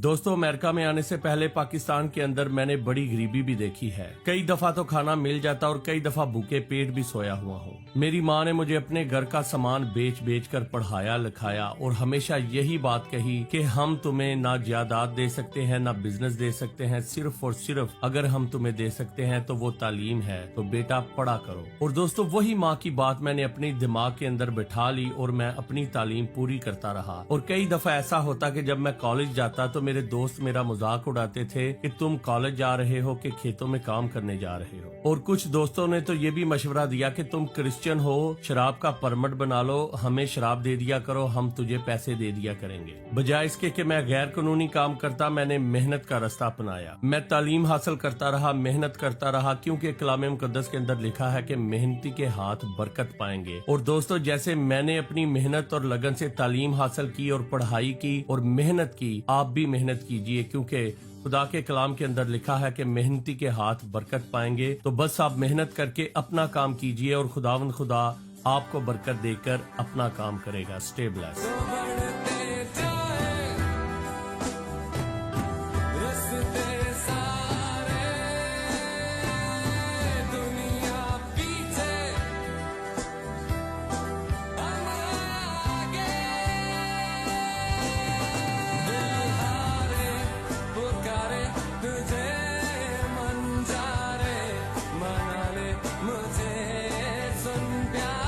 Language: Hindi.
दोस्तों, अमेरिका में आने से पहले पाकिस्तान के अंदर मैंने बड़ी गरीबी भी देखी है। कई दफा तो खाना मिल जाता और कई दफा भूखे पेट भी सोया हुआ हूँ। मेरी माँ ने मुझे अपने घर का सामान बेच बेच कर पढ़ाया लिखाया और हमेशा यही बात कही कि हम तुम्हें ना जायदाद दे सकते हैं ना बिजनेस दे सकते हैं, सिर्फ और सिर्फ अगर हम तुम्हें दे सकते हैं तो वो तालीम है। तो बेटा पढ़ा करो। और दोस्तों, वही माँ की बात मैंने अपने दिमाग के अंदर बैठा ली और मैं अपनी तालीम पूरी करता रहा। और कई दफा ऐसा होता कि जब मैं कॉलेज जाता तो मेरे दोस्त मेरा मजाक उड़ाते थे कि तुम कॉलेज जा रहे हो कि खेतों में काम करने जा रहे हो। और कुछ दोस्तों ने तो ये भी मशवरा दिया कि तुम क्रिश्चियन हो, शराब का परमिट बना लो, हमें शराब दे दिया करो, हम तुझे पैसे दे दिया करेंगे। बजाय इसके कि मैं गैर कानूनी काम करता, मैंने मेहनत का रास्ता अपनाया। मैं तालीम हासिल करता रहा, मेहनत करता रहा, क्योंकि कलाम मुकद्दस के अंदर लिखा है कि मेहनती के हाथ बरकत पाएंगे। और दोस्तों, जैसे मैंने अपनी मेहनत और लगन से तालीम हासिल की और पढ़ाई की और मेहनत की, आप भी मेहनत कीजिए, क्योंकि खुदा के कलाम के अंदर लिखा है कि मेहनती के हाथ बरकत पाएंगे। तो बस आप मेहनत करके अपना काम कीजिए और खुदावंद खुदा आपको बरकत देकर अपना काम करेगा। Stay blessed. मुझे सुन प्यार